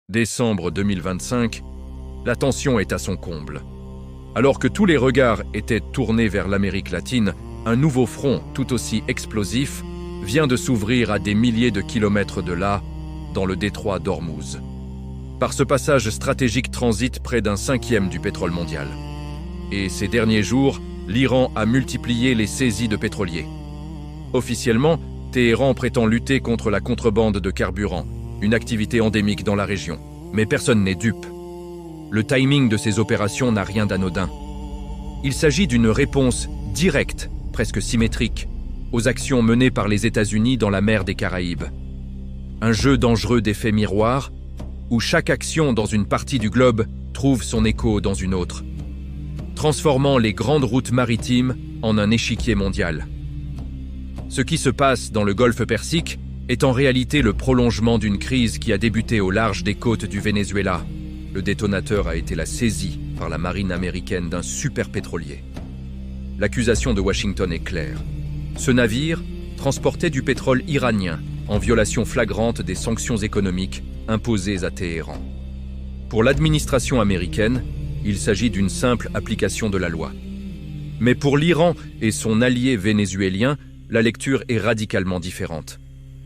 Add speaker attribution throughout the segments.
Speaker 1: Décembre 2025, la tension est à son comble. Alors que tous les regards étaient tournés vers l'Amérique latine, un nouveau front tout aussi explosif vient de s'ouvrir à des milliers de kilomètres de là, dans le détroit d'Ormuz. Par ce passage stratégique transite près d'un cinquième du pétrole mondial. Et ces derniers jours, l'Iran a multiplié les saisies de pétroliers. Officiellement, Téhéran prétend lutter contre la contrebande de carburant, une activité endémique dans la région. Mais personne n'est dupe. Le timing de ces opérations n'a rien d'anodin. Il s'agit d'une réponse directe, presque symétrique, aux actions menées par les États-Unis dans la mer des Caraïbes. Un jeu dangereux d'effets miroirs, où chaque action dans une partie du globe trouve son écho dans une autre, transformant les grandes routes maritimes en un échiquier mondial. Ce qui se passe dans le golfe Persique est en réalité le prolongement d'une crise qui a débuté au large des côtes du Venezuela. Le détonateur a été la saisie par la marine américaine d'un superpétrolier. L'accusation de Washington est claire. Ce navire transportait du pétrole iranien en violation flagrante des sanctions économiques imposées à Téhéran. Pour l'administration américaine, il s'agit d'une simple application de la loi. Mais pour l'Iran et son allié vénézuélien, la lecture est radicalement différente.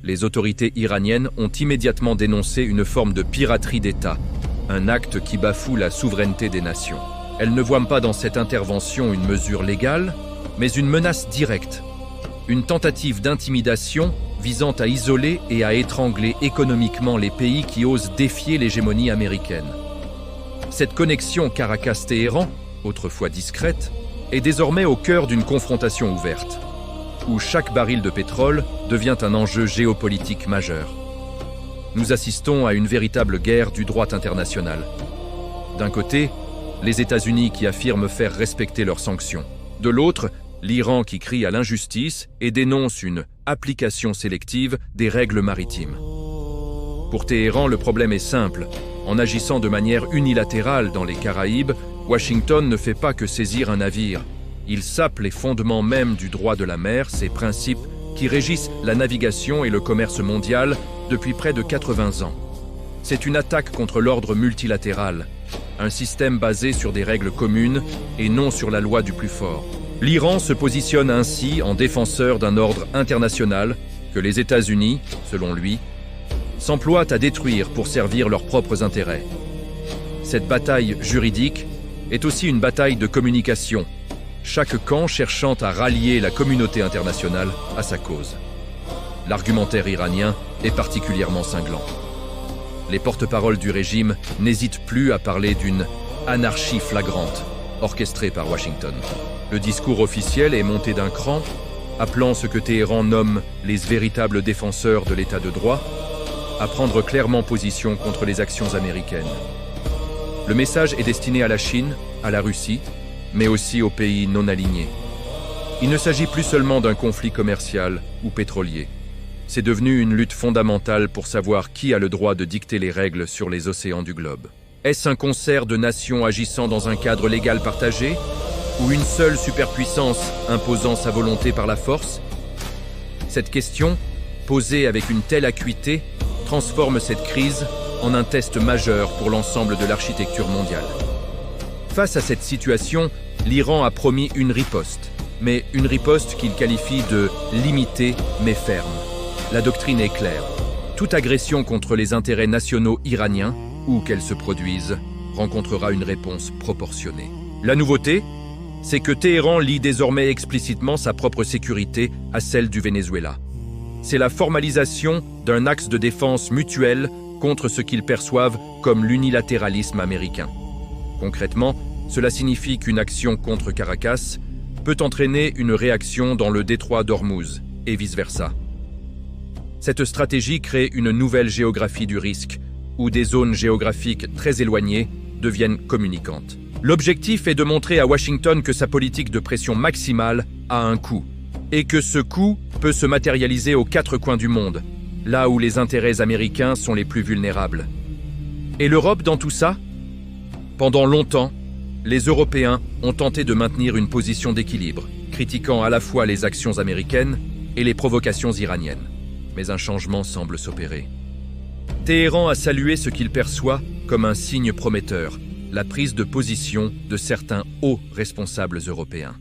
Speaker 1: Les autorités iraniennes ont immédiatement dénoncé une forme de piraterie d'État, un acte qui bafoue la souveraineté des nations. Elles ne voient pas dans cette intervention une mesure légale, mais une menace directe, une tentative d'intimidation visant à isoler et à étrangler économiquement les pays qui osent défier l'hégémonie américaine. Cette connexion Caracas-Téhéran, autrefois discrète, est désormais au cœur d'une confrontation ouverte, où chaque baril de pétrole devient un enjeu géopolitique majeur. Nous assistons à une véritable guerre du droit international. D'un côté, les États-Unis qui affirment faire respecter leurs sanctions. De l'autre, l'Iran qui crie à l'injustice et dénonce une application sélective des règles maritimes. Pour Téhéran, le problème est simple. En agissant de manière unilatérale dans les Caraïbes, Washington ne fait pas que saisir un navire. Il sape les fondements même du droit de la mer, ces principes qui régissent la navigation et le commerce mondial depuis près de 80 ans. C'est une attaque contre l'ordre multilatéral, un système basé sur des règles communes et non sur la loi du plus fort. L'Iran se positionne ainsi en défenseur d'un ordre international que les États-Unis, selon lui, s'emploient à détruire pour servir leurs propres intérêts. Cette bataille juridique est aussi une bataille de communication, chaque camp cherchant à rallier la communauté internationale à sa cause. L'argumentaire iranien est particulièrement cinglant. Les porte-paroles du régime n'hésitent plus à parler d'une anarchie flagrante, orchestrée par Washington. Le discours officiel est monté d'un cran, appelant ce que Téhéran nomme les véritables défenseurs de l'état de droit à prendre clairement position contre les actions américaines. Le message est destiné à la Chine, à la Russie, mais aussi aux pays non alignés. Il ne s'agit plus seulement d'un conflit commercial ou pétrolier. C'est devenu une lutte fondamentale pour savoir qui a le droit de dicter les règles sur les océans du globe. Est-ce un concert de nations agissant dans un cadre légal partagé, ou une seule superpuissance imposant sa volonté par la force? Cette question, posée avec une telle acuité, transforme cette crise en un test majeur pour l'ensemble de l'architecture mondiale. Face à cette situation, l'Iran a promis une riposte, mais une riposte qu'il qualifie de limitée mais ferme. La doctrine est claire. Toute agression contre les intérêts nationaux iraniens, où qu'elle se produise, rencontrera une réponse proportionnée. La nouveauté, c'est que Téhéran lie désormais explicitement sa propre sécurité à celle du Venezuela. C'est la formalisation d'un axe de défense mutuelle contre ce qu'ils perçoivent comme l'unilatéralisme américain. Concrètement, cela signifie qu'une action contre Caracas peut entraîner une réaction dans le détroit d'Ormuz, et vice-versa. Cette stratégie crée une nouvelle géographie du risque, où des zones géographiques très éloignées deviennent communicantes. L'objectif est de montrer à Washington que sa politique de pression maximale a un coût, et que ce coût peut se matérialiser aux quatre coins du monde, là où les intérêts américains sont les plus vulnérables. Et l'Europe dans tout ça? Pendant longtemps, les Européens ont tenté de maintenir une position d'équilibre, critiquant à la fois les actions américaines et les provocations iraniennes. Mais un changement semble s'opérer. Téhéran a salué ce qu'il perçoit comme un signe prometteur, la prise de position de certains hauts responsables européens.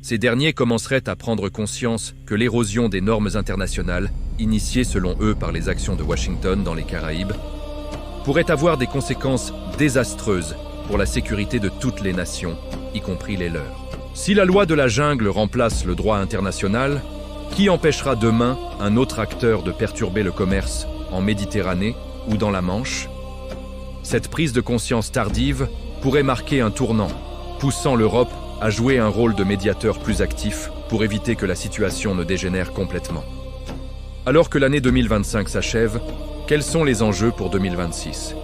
Speaker 1: Ces derniers commenceraient à prendre conscience que l'érosion des normes internationales, initiée selon eux par les actions de Washington dans les Caraïbes, pourrait avoir des conséquences désastreuses pour la sécurité de toutes les nations, y compris les leurs. Si la loi de la jungle remplace le droit international, qui empêchera demain un autre acteur de perturber le commerce en Méditerranée ou dans la Manche? Cette prise de conscience tardive pourrait marquer un tournant, poussant l'Europe à jouer un rôle de médiateur plus actif pour éviter que la situation ne dégénère complètement. Alors que l'année 2025 s'achève, quels sont les enjeux pour 2026?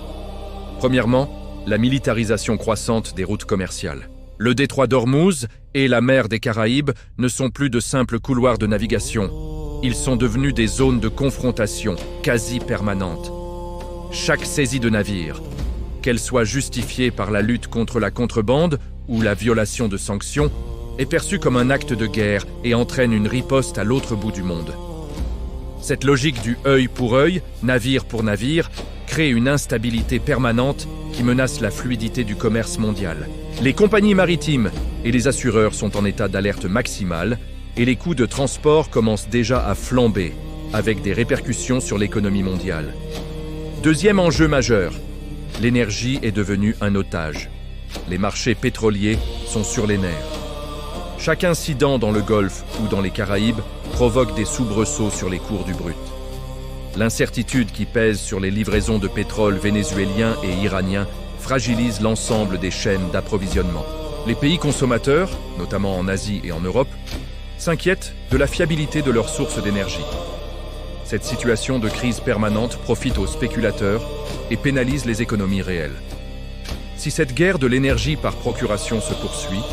Speaker 1: Premièrement, la militarisation croissante des routes commerciales. Le détroit d'Ormuz et la mer des Caraïbes ne sont plus de simples couloirs de navigation. Ils sont devenus des zones de confrontation quasi permanentes. Chaque saisie de navire, qu'elle soit justifiée par la lutte contre la contrebande ou la violation de sanctions, est perçue comme un acte de guerre et entraîne une riposte à l'autre bout du monde. Cette logique du œil pour œil, navire pour navire, crée une instabilité permanente qui menace la fluidité du commerce mondial. Les compagnies maritimes et les assureurs sont en état d'alerte maximale et les coûts de transport commencent déjà à flamber, avec des répercussions sur l'économie mondiale. Deuxième enjeu majeur, l'énergie est devenue un otage. Les marchés pétroliers sont sur les nerfs. Chaque incident dans le Golfe ou dans les Caraïbes provoque des soubresauts sur les cours du brut. L'incertitude qui pèse sur les livraisons de pétrole vénézuélien et iranien fragilise l'ensemble des chaînes d'approvisionnement. Les pays consommateurs, notamment en Asie et en Europe, s'inquiètent de la fiabilité de leurs sources d'énergie. Cette situation de crise permanente profite aux spéculateurs et pénalise les économies réelles. Si cette guerre de l'énergie par procuration se poursuit,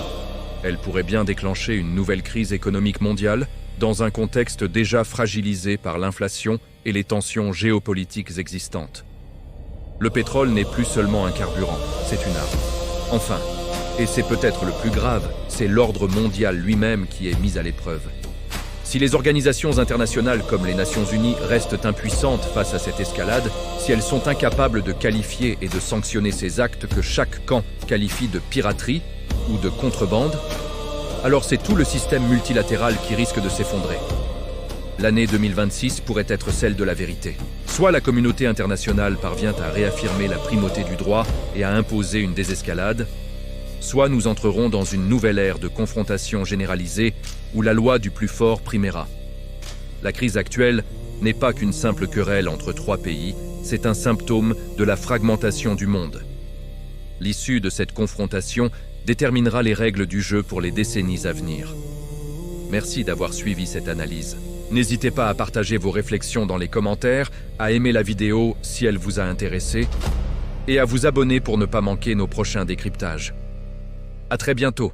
Speaker 1: elle pourrait bien déclencher une nouvelle crise économique mondiale dans un contexte déjà fragilisé par l'inflation et les tensions géopolitiques existantes. Le pétrole n'est plus seulement un carburant, c'est une arme. Enfin, et c'est peut-être le plus grave, c'est l'ordre mondial lui-même qui est mis à l'épreuve. Si les organisations internationales comme les Nations Unies restent impuissantes face à cette escalade, si elles sont incapables de qualifier et de sanctionner ces actes que chaque camp qualifie de piraterie ou de contrebande, alors c'est tout le système multilatéral qui risque de s'effondrer. L'année 2026 pourrait être celle de la vérité. Soit la communauté internationale parvient à réaffirmer la primauté du droit et à imposer une désescalade, soit nous entrerons dans une nouvelle ère de confrontation généralisée où la loi du plus fort primera. La crise actuelle n'est pas qu'une simple querelle entre trois pays, c'est un symptôme de la fragmentation du monde. L'issue de cette confrontation déterminera les règles du jeu pour les décennies à venir. Merci d'avoir suivi cette analyse. N'hésitez pas à partager vos réflexions dans les commentaires, à aimer la vidéo si elle vous a intéressé, et à vous abonner pour ne pas manquer nos prochains décryptages. À très bientôt.